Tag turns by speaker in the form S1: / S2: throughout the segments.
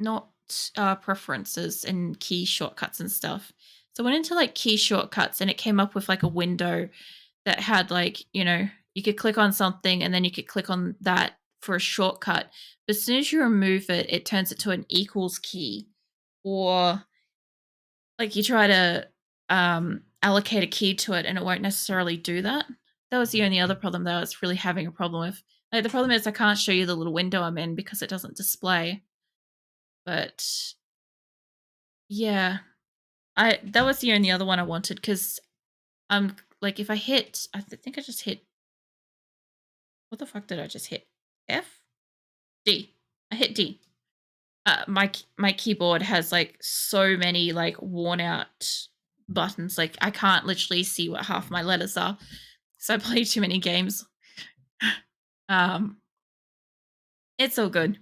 S1: not preferences and key shortcuts and stuff. So I went into like key shortcuts and it came up with like a window that had like, you could click on something and then you could click on that for a shortcut. But as soon as you remove it, it turns it to an equals key. Or like you try to allocate a key to it and it won't necessarily do that. That was the only other problem that I was really having a problem with. Like the problem is I can't show you the little window I'm in because it doesn't display. But yeah, I that was the only other one I wanted because like if I hit, think I just hit, what the fuck did I just hit? F D. I hit D. My keyboard has like so many like worn out buttons. Like I can't literally see what half my letters are. So I play too many games. Um, it's all good.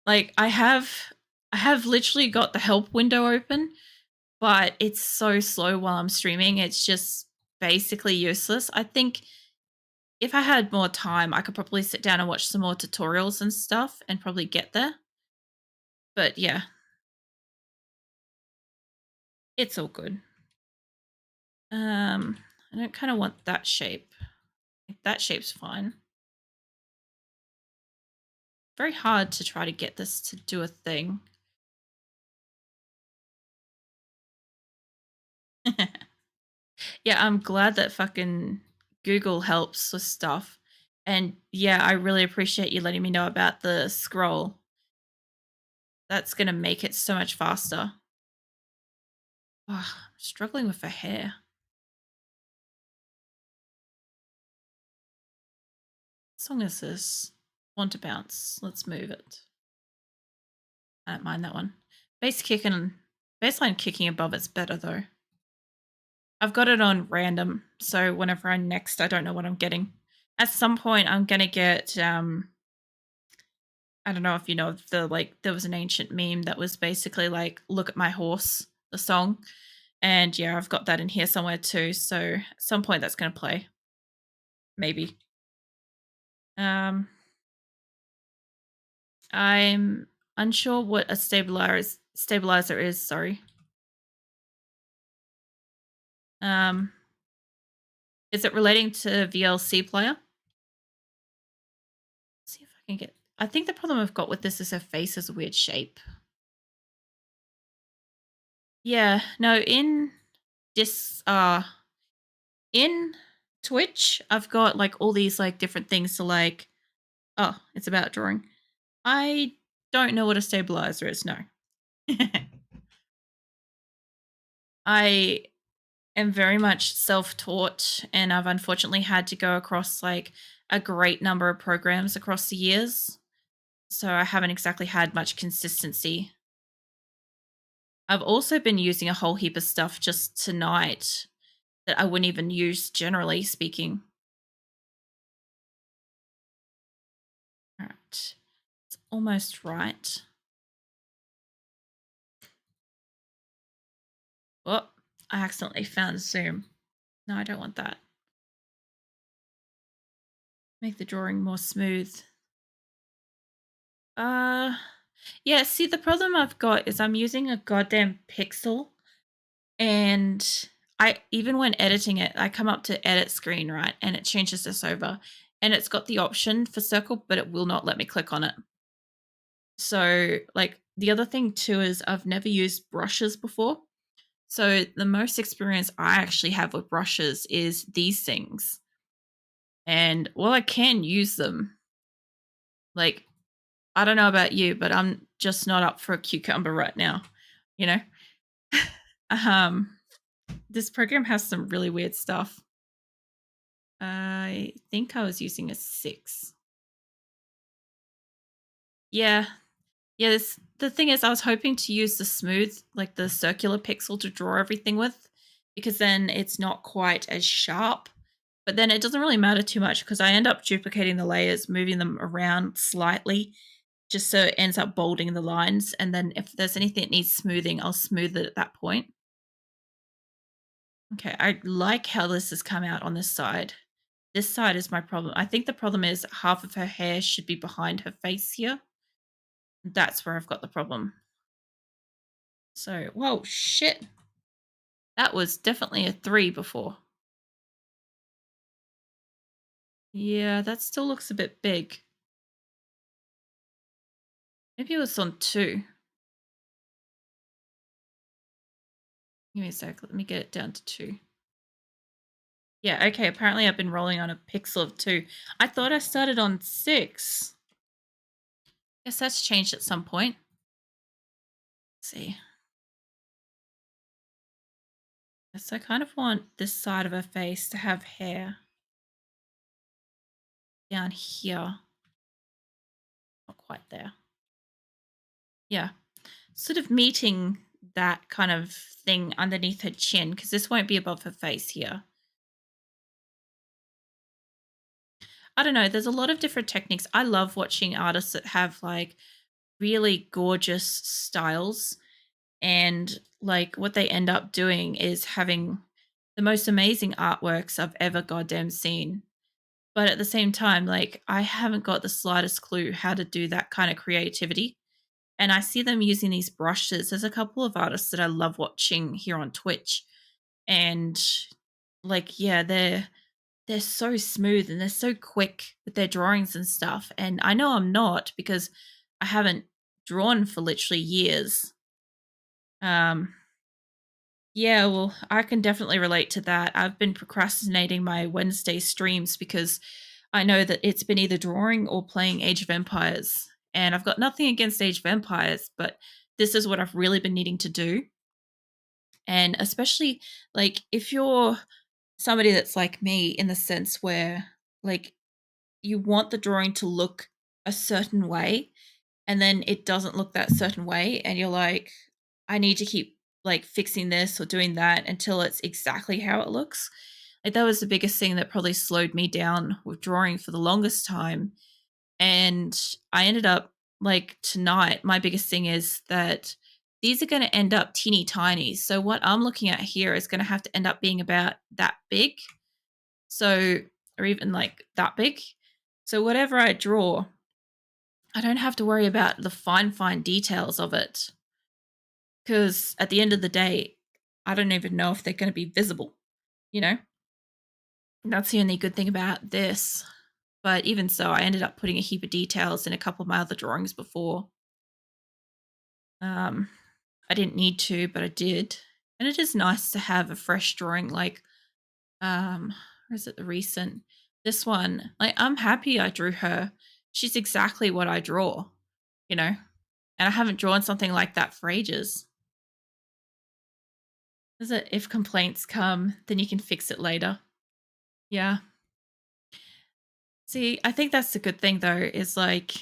S1: Like I have literally got the help window open, but it's so slow while I'm streaming. It's just basically useless. I think if I had more time, I could probably sit down and watch some more tutorials and stuff and probably get there. But yeah, it's all good. Um, I don't kind of want that shape. Like, that shape's fine. Very hard to try to get this to do a thing. Yeah, I'm glad that fucking Google helps with stuff. And yeah, I really appreciate you letting me know about the scroll. That's gonna make it so much faster. I'm struggling with the hair. What song is this? Want to bounce. Let's move it. I don't mind that one. Baseline kicking above it's better though. I've got it on random, so whenever I'm next, I don't know what I'm getting. At some point, I'm gonna get. I don't know if you know the like. There was an ancient meme that was basically like, "Look at my horse," the song, and yeah, I've got that in here somewhere too. So at some point, that's gonna play, maybe. Um, I'm unsure what a stabilizer is. Sorry. Um, is it relating to VLC player? Let's see if I can get. I think the problem I've got with this is her face is a weird shape. Yeah, no, this in Twitch, I've got like all these like different things to like, oh, it's about drawing. I don't know what a stabilizer is, no. I am very much self-taught and I've unfortunately had to go across like a great number of programs across the years. So I haven't exactly had much consistency. I've also been using a whole heap of stuff just tonight that I wouldn't even use generally speaking. All right. It's almost right. Oh, I accidentally found Zoom. No, I don't want that. Make the drawing more smooth. Uh, yeah, see, the problem I've got is I'm using a goddamn pixel and I even when editing it, I come up to edit screen, right? And it changes this over and it's got the option for circle, but it will not let me click on it. So, like, the other thing too is I've never used brushes before. So, the most experience I actually have with brushes is these things. And while I can use them, like, I don't know about you, but I'm just not up for a cucumber right now, you know? um, this program has some really weird stuff. I think I was using a 6. Yeah. Yeah, the thing is I was hoping to use the smooth, like the circular pixel to draw everything with because then it's not quite as sharp. But then it doesn't really matter too much because I end up duplicating the layers, moving them around slightly just so it ends up bolding the lines. And then if there's anything that needs smoothing, I'll smooth it at that point. Okay, I like how this has come out on this side. This side is my problem. I think the problem is half of her hair should be behind her face here. That's where I've got the problem. So, whoa, shit. That was definitely a 3 before. Yeah, that still looks a bit big. Maybe it was on 2. Give me a sec. Let me get it down to 2. Yeah, okay. Apparently, I've been rolling on a pixel of 2. I thought I started on 6. Guess that's changed at some point. Let's see. So I kind of want this side of her face to have hair down here. Not quite there. Yeah. Sort of meeting that kind of thing underneath her chin because this won't be above her face here. I don't know. There's a lot of different techniques. I love watching artists that have like really gorgeous styles, and like what they end up doing is having the most amazing artworks I've ever goddamn seen. But at the same time, like I haven't got the slightest clue how to do that kind of creativity. And I see them using these brushes. There's a couple of artists that I love watching here on Twitch. And like, yeah, they're so smooth and they're so quick with their drawings and stuff. And I know I'm not because I haven't drawn for literally years. Um, yeah, well, I can definitely relate to that. I've been procrastinating my Wednesday streams because I know that it's been either drawing or playing Age of Empires. And I've got nothing against Age of Empires, but this is what I've really been needing to do. And especially like if you're somebody that's like me in the sense where like you want the drawing to look a certain way and then it doesn't look that certain way and you're like I need to keep like fixing this or doing that until it's exactly how it looks. Like that was the biggest thing that probably slowed me down with drawing for the longest time. And I ended up like tonight, my biggest thing is that these are going to end up teeny tiny. So what I'm looking at here is going to have to end up being about that big. So, or even like that big. So whatever I draw, I don't have to worry about the fine details of it. Because at the end of the day, I don't even know if they're going to be visible, you know? That's the only good thing about this. But even so, I ended up putting a heap of details in a couple of my other drawings before. Um, I didn't need to, but I did. And it is nice to have a fresh drawing like or is it the recent? This one, like I'm happy I drew her. She's exactly what I draw, you know? And I haven't drawn something like that for ages. Is it if complaints come, then you can fix it later? Yeah. See, I think that's the good thing though, is like,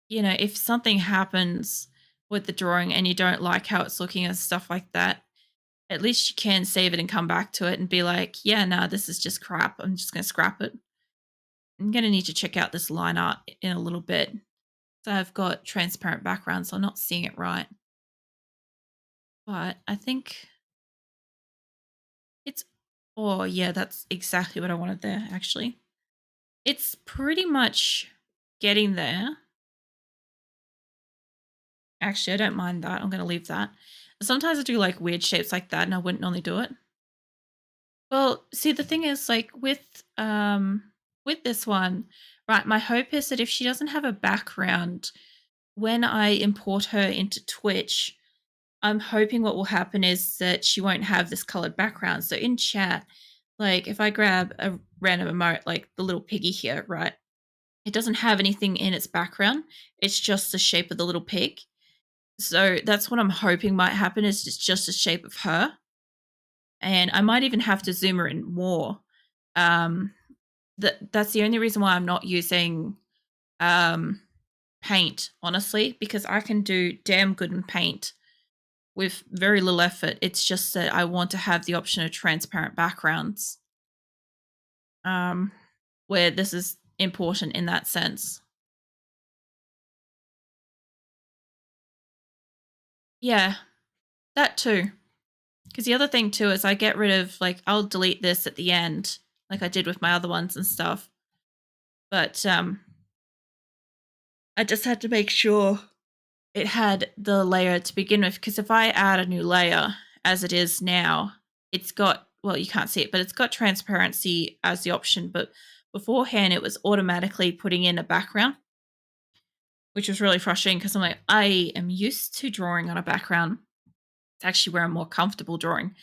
S1: if something happens with the drawing and you don't like how it's looking and stuff like that, at least you can save it and come back to it and be like, yeah, no, this is just crap. I'm just going to scrap it. I'm going to need to check out this line art in a little bit. So I've got transparent background, so I'm not seeing it right. But I think it's, oh, yeah, that's exactly what I wanted there, actually. It's pretty much getting there. Actually, I don't mind that. I'm going to leave that. Sometimes I do like weird shapes like that, and I wouldn't normally do it. Well, see, the thing is, like with this one, right? My hope is that if she doesn't have a background, when I import her into Twitch, I'm hoping what will happen is that she won't have this colored background. So in chat, like if I grab a random emote, like the little piggy here, right? It doesn't have anything in its background. It's just the shape of the little pig. So that's what I'm hoping might happen is it's just the shape of her. And I might even have to zoom her in more. Um, that's the only reason why I'm not using um, paint, honestly, because I can do damn good in paint with very little effort. It's just that I want to have the option of transparent backgrounds, um, where this is important in that sense. Yeah, that too. Because the other thing too is I get rid of like I'll delete this at the end, like I did with my other ones and stuff. But I just had to make sure. it had the layer to begin with, because if I add a new layer as it is now, it's got, well, you can't see it, but it's got transparency as the option. But beforehand, it was automatically putting in a background, which was really frustrating because I'm like, I am used to drawing on a background. It's actually where I'm more comfortable drawing.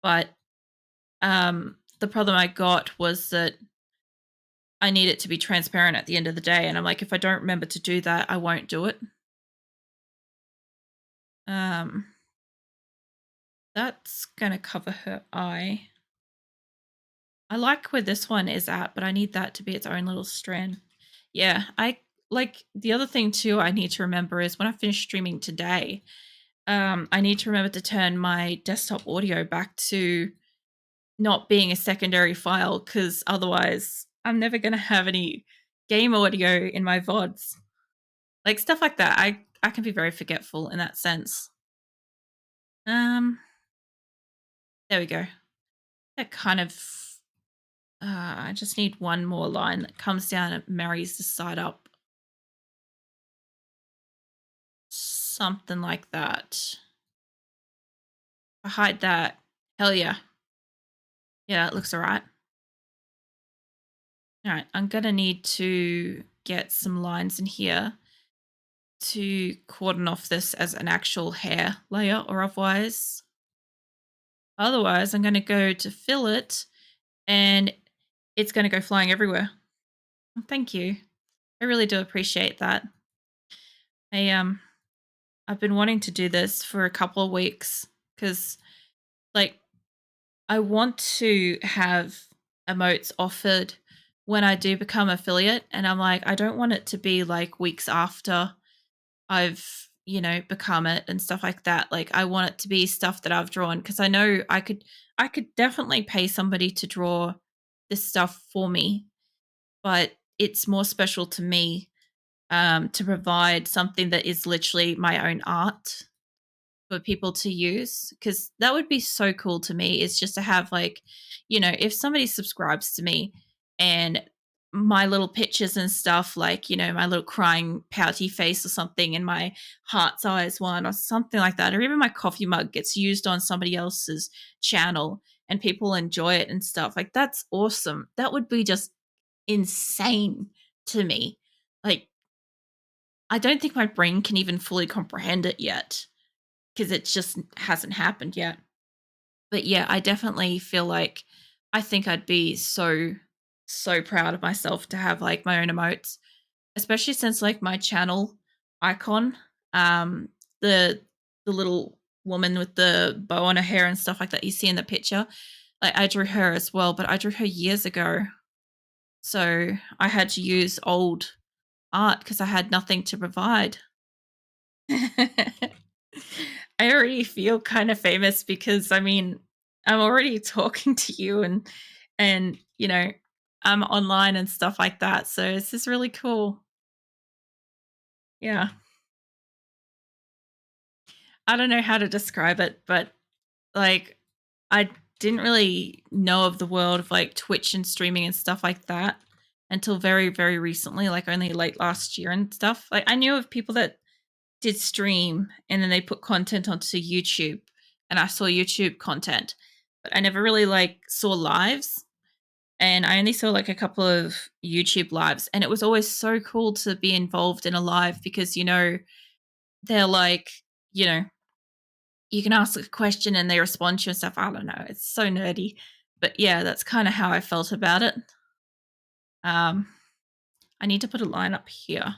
S1: But the problem I got was that I need it to be transparent at the end of the day. And I'm like, if I don't remember to do that, I won't do it. Um, that's going to cover her eye. I like where this one is at, but I need that to be its own little strand. Yeah, I like the other thing too I need to remember is when I finish streaming today, I need to remember to turn my desktop audio back to not being a secondary file, because otherwise I'm never gonna have any game audio in my VODs. Like stuff like that. I can be very forgetful in that sense. Um, there we go. That kind of I just need one more line that comes down and marries the side up. Something like that. I hide that. Hell yeah. Yeah, it looks alright. Alright, I'm gonna need to get some lines in here to cordon off this as an actual hair layer, or otherwise I'm gonna go to fill it and it's gonna go flying everywhere. Thank you. I really do appreciate that. I I've been wanting to do this for a couple of weeks because like I want to have emotes offered when I do become affiliate, and I'm like, I don't want it to be like weeks after I've, become it and stuff like that. Like I want it to be stuff that I've drawn, because I know I could definitely pay somebody to draw this stuff for me, but it's more special to me to provide something that is literally my own art for people to use, because that would be so cool to me, is just to have like, if somebody subscribes to me and my little pictures and stuff, like, my little crying pouty face or something, and my heart's eyes one or something like that, or even my coffee mug gets used on somebody else's channel and people enjoy it and stuff, like that's awesome. That would be just insane to me. Like I don't think my brain can even fully comprehend it yet, because it just hasn't happened yet. But yeah, I definitely feel like I think I'd be so proud of myself to have like my own emotes, especially since like my channel icon, um, the the little woman with the bow on her hair and stuff like that you see in the picture, like I drew her as well, but I drew her years ago. So I had to use old art because I had nothing to provide. I already feel kind of famous because I mean, I'm already talking to you and I'm online and stuff like that. So it's just really cool. Yeah. I don't know how to describe it, but like I didn't really know of the world of like Twitch and streaming and stuff like that until very, very recently, like only late last year and stuff. Like I knew of people that did stream and then they put content onto YouTube, and I saw YouTube content, but I never really like saw lives, and I only saw like a couple of YouTube lives, and it was always so cool to be involved in a live because they're like, you know you can ask a question and they respond to you and stuff. I don't know, it's so nerdy, but yeah, that's kind of how I felt about it. um I need to put a line up here.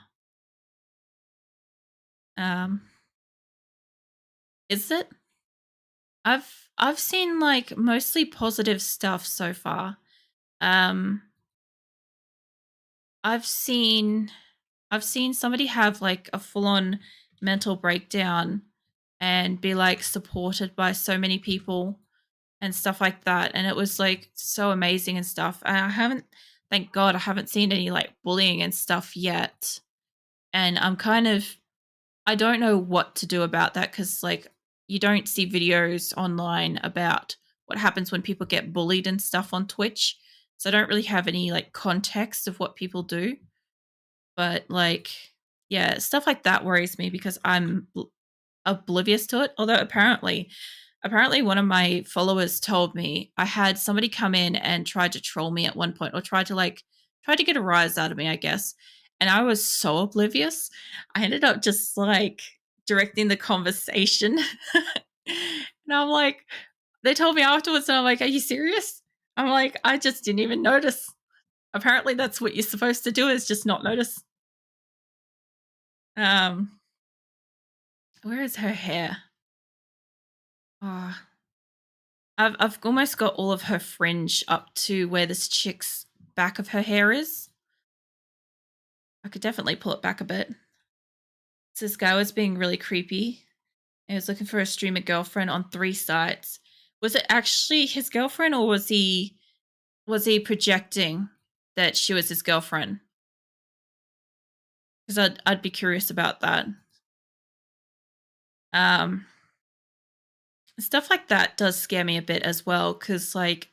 S1: um is it I've seen like mostly positive stuff so far. Um I've seen I've seen somebody have like a full-on mental breakdown and be like supported by so many people and stuff like that, and it was like so amazing and stuff. And I haven't, thank God, I haven't seen any like bullying and stuff yet. And I'm kind of, I don't know what to do about that, cuz like you don't see videos online about what happens when people get bullied and stuff on Twitch. So I don't really have any like context of what people do. But like Yeah, stuff like that worries me because oblivious to it. Although apparently one of my followers told me I had somebody come in and tried to troll me at one point, or tried to get a rise out of me, I guess. And I was so oblivious. I ended up just like directing the conversation. And I'm like, they told me afterwards, and I'm like, are you serious? I'm like, I just didn't even notice. Apparently that's what you're supposed to do, is just not notice. Um, where is her hair? Oh, I've almost got all of her fringe up to where this chick's back of her hair is. I could definitely pull it back a bit. So this guy was being really creepy. He was looking for a streamer girlfriend on 3 sites. Was it actually his girlfriend, or was he projecting that she was his girlfriend? Because I'd be curious about that. Um, Stuff like that does scare me a bit as well, because like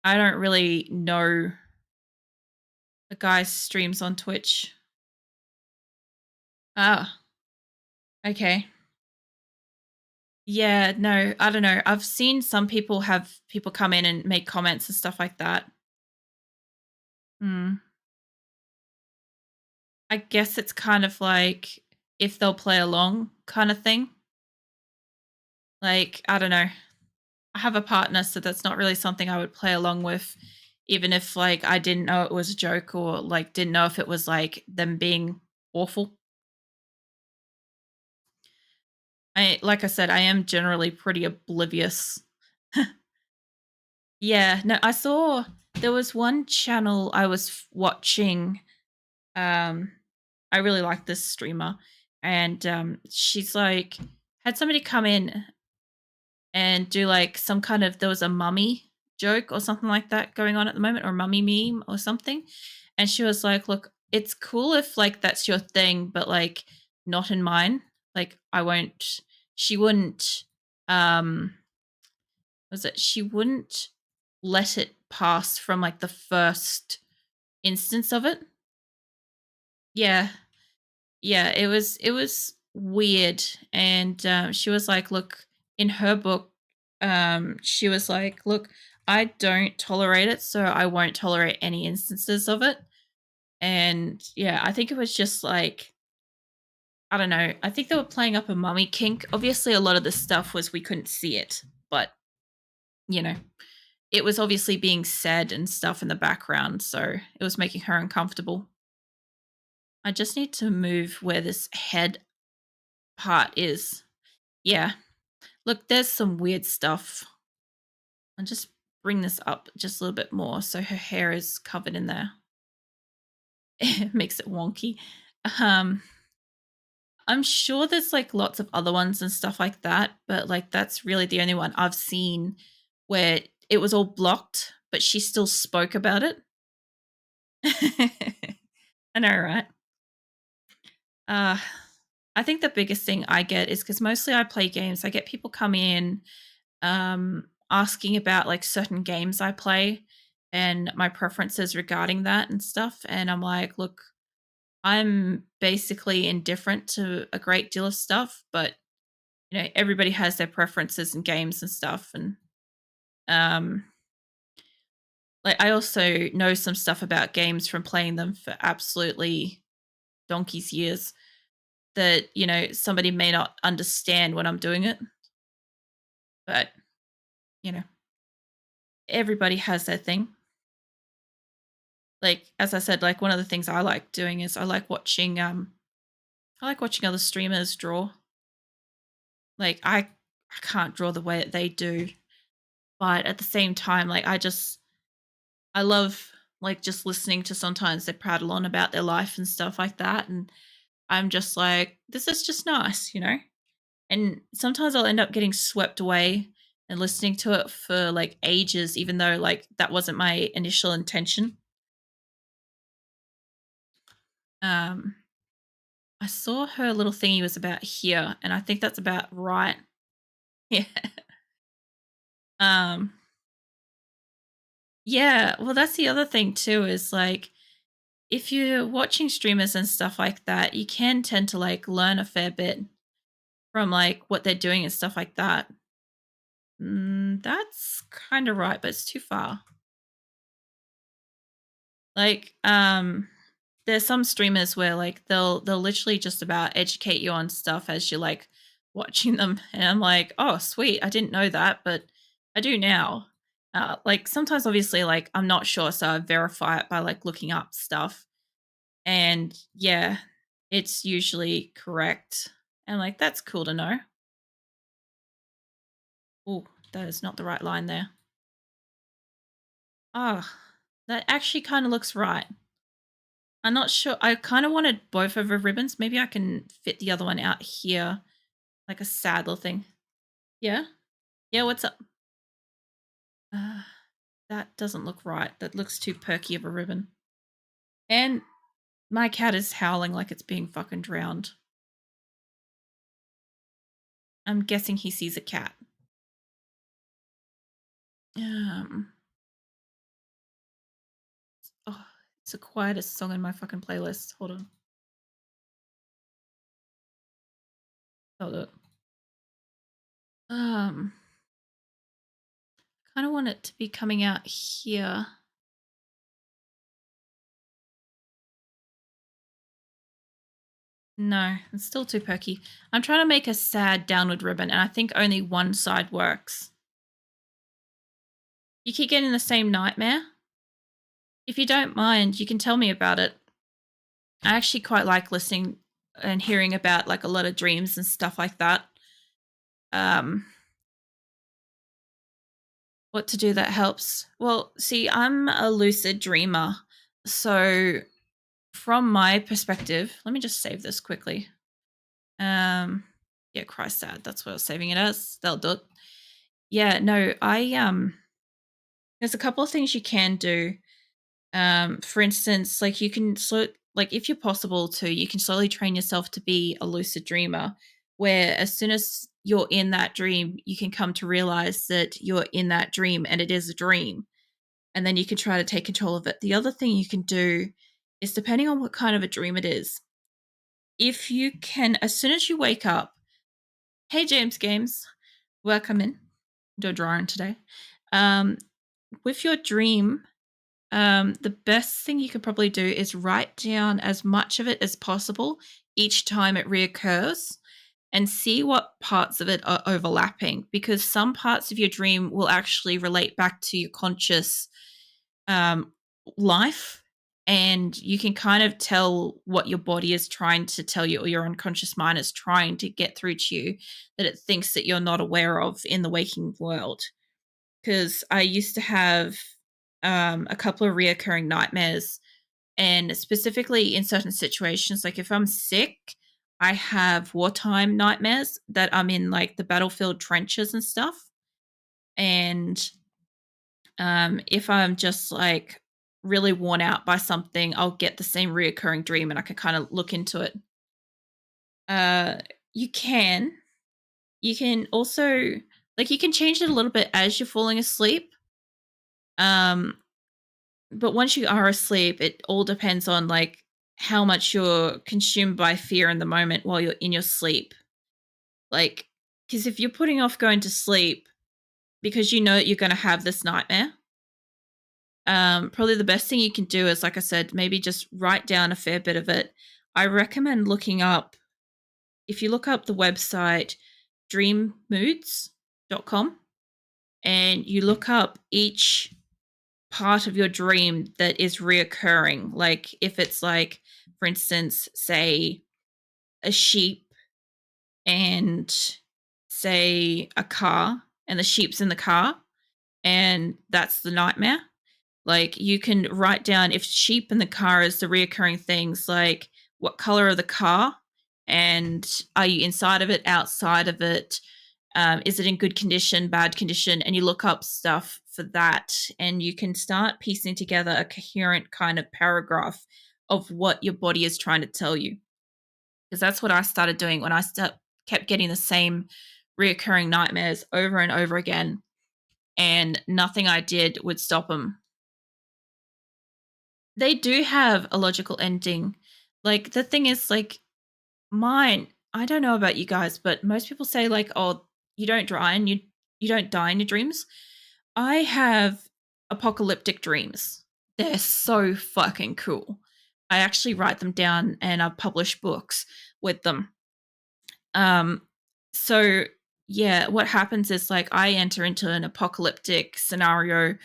S1: I don't really know the guy's streams on Twitch. Ah, okay. Yeah, no, I don't know. I've seen some people have people come in and make comments and stuff like that. Hmm. I guess it's kind of like if they'll play along kind of thing. Like, I don't know. I have a partner, so that's not really something I would play along with, even if like I didn't know it was a joke, or like didn't know if it was like them being awful. Like I said, I am generally pretty oblivious. Yeah, no, I saw there was one channel I was watching. Um, I really like this streamer, and she's like had somebody come in and do like some kind of, there was a mummy joke or something like that going on at the moment, or mummy meme or something, and she was like, "Look, it's cool if like that's your thing, but like not in mine. Like I won't." She wouldn't. Um, was it? She wouldn't let it pass from like the first instance of it. Yeah, yeah, it was weird, and she was like, "Look, in her book, she was like, look, I don't tolerate it, so I won't tolerate any instances of it." And yeah, I think it was just like, I don't know. I think they were playing up a mummy kink. Obviously, a lot of the stuff was we couldn't see it, but you know, it was obviously being said and stuff in the background, so it was making her uncomfortable. I just need to move where this head part is. Yeah. Look, there's some weird stuff. I'll just bring this up just a little bit more so her hair is covered in there. It makes it wonky. Um, I'm sure there's like lots of other ones and stuff like that, but like that's really the only one I've seen where it was all blocked, but she still spoke about it. I know, right? Uh, I think the biggest thing I get is because mostly I play games. I get people coming in, asking about like certain games I play and my preferences regarding that and stuff. And I'm like, look, I'm basically indifferent to a great deal of stuff, but everybody has their preferences in games and stuff. And um, like I also know some stuff about games from playing them for absolutely donkey's years that somebody may not understand when I'm doing it, but you know everybody has their thing. Like as I said, like one of the things I like doing is I like watching other streamers draw. Like I can't draw the way that they do, but at the same time, like I love like just listening to sometimes they prattle on about their life and stuff like that, and I'm just like, this is just nice. And sometimes I'll end up getting swept away and listening to it for like ages, even though like that wasn't my initial intention. Um, I saw her little thingy was about here, and I think that's about right. Yeah. Um, yeah. Well, that's the other thing too. Is like if you're watching streamers and stuff like that, you can tend to like learn a fair bit from like what they're doing and stuff like that. That's kind of right, but it's too far. Like, there's some streamers where like they'll literally just about educate you on stuff as you're like watching them, and I'm like, oh sweet, I didn't know that, but I do now. Like sometimes, obviously, like I'm not sure, so I verify it by like looking up stuff, and yeah, it's usually correct, and like that's cool to know. Oh, that is not the right line there. Ah, that actually kind of looks right. I'm not sure. I kind of wanted both of the ribbons. Maybe I can fit the other one out here, like a saddle thing. Yeah? Yeah, what's up? Uh, that doesn't look right. That looks too perky of a ribbon. And my cat is howling like it's being fucking drowned. I'm guessing he sees a cat. Um, oh, it's the quietest song in my fucking playlist. Hold on. Hold up. Um, kind of want it to be coming out here. No, it's still too perky. I'm trying to make a sad downward ribbon, and I think only one side works. You keep getting the same nightmare? If you don't mind, you can tell me about it. I actually quite like listening and hearing about like a lot of dreams and stuff like that. Um, what to do that helps? Well, see, I'm a lucid dreamer. So from my perspective, let me just save this quickly. Um, yeah, cry sad. That's what I was saving it as. That'll do it. Yeah, no, there's a couple of things you can do. For instance, like you can like if you're possible to, you can slowly train yourself to be a lucid dreamer, where as soon as you're in that dream, you can come to realize that you're in that dream and it is a dream. And then you can try to take control of it. The other thing you can do is, depending on what kind of a dream it is, if you can, as soon as you wake up, hey James Games, welcome in. Do a drawing today. Um, with your dream, the best thing you could probably do is write down as much of it as possible each time it reoccurs, and see what parts of it are overlapping, because some parts of your dream will actually relate back to your conscious um, life, and you can kind of tell what your body is trying to tell you, or your unconscious mind is trying to get through to you, that it thinks that you're not aware of in the waking world. Because I used to have a couple of reoccurring nightmares, and specifically in certain situations, like if I'm sick, I have wartime nightmares that I'm in like the battlefield trenches and stuff. And if I'm just like really worn out by something, I'll get the same reoccurring dream, and I can kind of look into it. Uh, you can. You can also, like, you can change it a little bit as you're falling asleep. Um, but once you are asleep, it all depends on like how much you're consumed by fear in the moment while you're in your sleep. Like, because if you're putting off going to sleep because you know that you're going to have this nightmare, probably the best thing you can do is, like I said, maybe just write down a fair bit of it. I recommend looking up, if you look up the website dreammoods.com, and you look up each part of your dream that is reoccurring. Like if it's like, for instance, say a sheep and say a car, and the sheep's in the car, and that's the nightmare. Like you can write down, if sheep in the car is the reoccurring things, like what color of the car, and are you inside of it, outside of it, is it in good condition, bad condition? And you look up stuff for that, and you can start piecing together a coherent kind of paragraph of what your body is trying to tell you. Because that's what I started doing when kept getting the same reoccurring nightmares over and over again, and nothing I did would stop them. They do have a logical ending. Like, the thing is, like, mine I don't know about you guys, but most people say, like, "Oh, you don't you don't die in your dreams." I have apocalyptic dreams. They're so fucking cool. I actually write them down and I publish books with them. Um, so yeah, what happens is like I enter into an apocalyptic scenario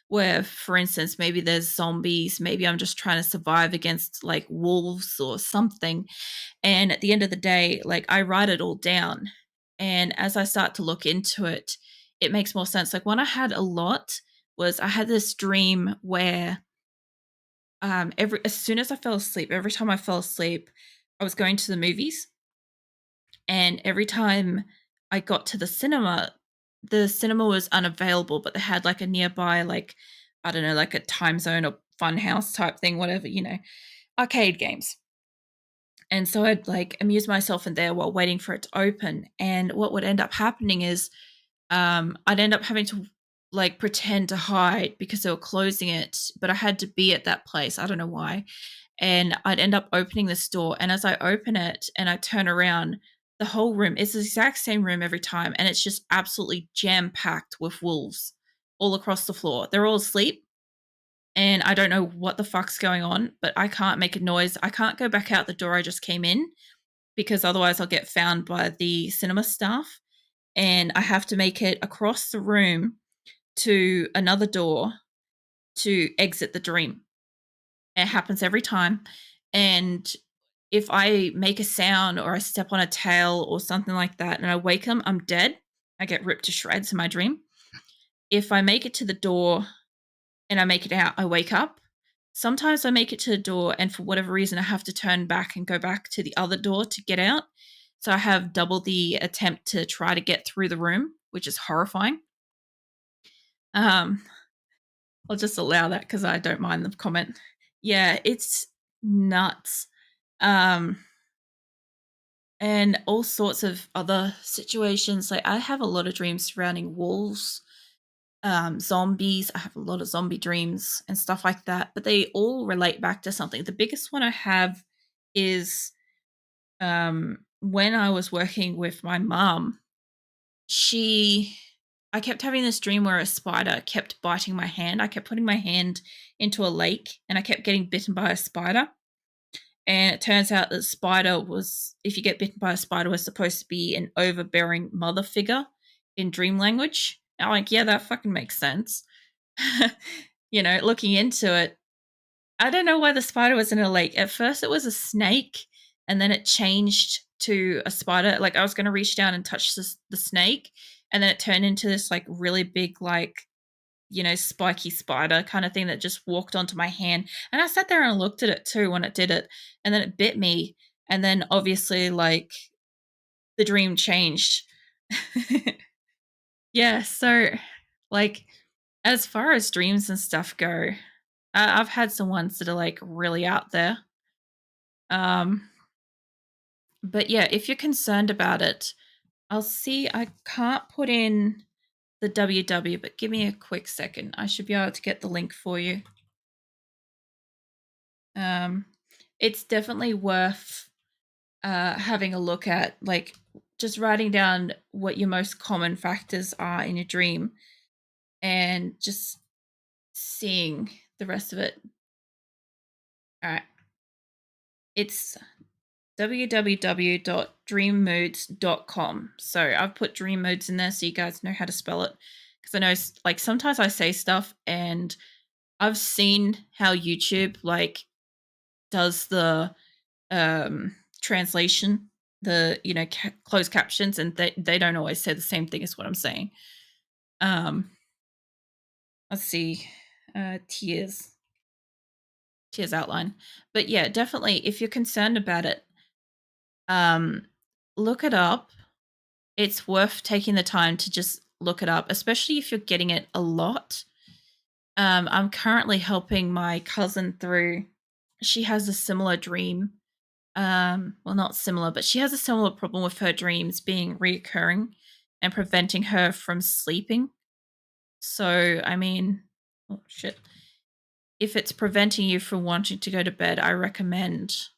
S1: where, for instance, maybe there's zombies, maybe I'm just trying to survive against like wolves or something. And at the end of the day, like I write it all down. And as I start to look into it, it makes more sense. Like one I had a lot was I had this dream where every as soon as I fell asleep, every time I fell asleep, I was going to the movies. And every time I got to the cinema was unavailable, but they had like a nearby, like, I don't know, like a time zone or fun house type thing, whatever, arcade games. And so I'd like amuse myself in there while waiting for it to open. And what would end up happening is I'd end up having to like pretend to hide because they were closing it, but I had to be at that place. I don't know why. And I'd end up opening this door. And as I open it and I turn around, the whole room is the exact same room every time. And it's just absolutely jam packed with wolves all across the floor. They're all asleep. And I don't know what the fuck's going on, but I can't make a noise. I can't go back out the door I just came in because otherwise I'll get found by the cinema staff. And I have to make it across the room to another door to exit the dream. It happens every time. And if I make a sound or I step on a tail or something like that and I wake them, I'm dead. I get ripped to shreds in my dream. If I make it to the door and I make it out, I wake up. Sometimes I make it to the door and for whatever reason I have to turn back and go back to the other door to get out. So I have double the attempt to try to get through the room, which is horrifying. Um, I'll just allow that because I don't mind the comment. Yeah, it's nuts. Um, and all sorts of other situations. Like I have a lot of dreams surrounding wolves, zombies. I have a lot of zombie dreams and stuff like that, but they all relate back to something. The biggest one I have is when I was working with my mom, she I kept having this dream where a spider kept biting my hand. I kept putting my hand into a lake and I kept getting bitten by a spider. And it turns out that the spider was, if you get bitten by a spider, was supposed to be an overbearing mother figure in dream language. And I'm like, yeah, that fucking makes sense. Looking into it, I don't know why the spider was in a lake. At first, it was a snake, and then it changed to a spider. Like I was going to reach down and touch the snake, and then it turned into this like really big, like spiky spider kind of thing that just walked onto my hand. And I sat there and looked at it too when it did it, and then it bit me, and then obviously like the dream changed. Yeah, so like as far as dreams and stuff go, I've had some ones that are like really out there. Um, but yeah, if you're concerned about it, I'll see. I can't put in the WW, but give me a quick second. I should be able to get the link for you. Um, it's definitely worth having a look at, like just writing down what your most common factors are in your dream and just seeing the rest of it. All right. It's www.dreammoods.com. So I've put dream moods in there so you guys know how to spell it. Because I know, like, sometimes I say stuff and I've seen how YouTube, like, does the translation, the, closed captions, and they don't always say the same thing as what I'm saying. Um, let's see. Tears. Tears outline. But yeah, definitely, if you're concerned about it, um, look it up. It's worth taking the time to just look it up, especially if you're getting it a lot. I'm currently helping my cousin through. She has a similar dream. Well, not similar, but she has a similar problem with her dreams being reoccurring and preventing her from sleeping. So, I mean, oh shit. if it's preventing you from wanting to go to bed, I recommend,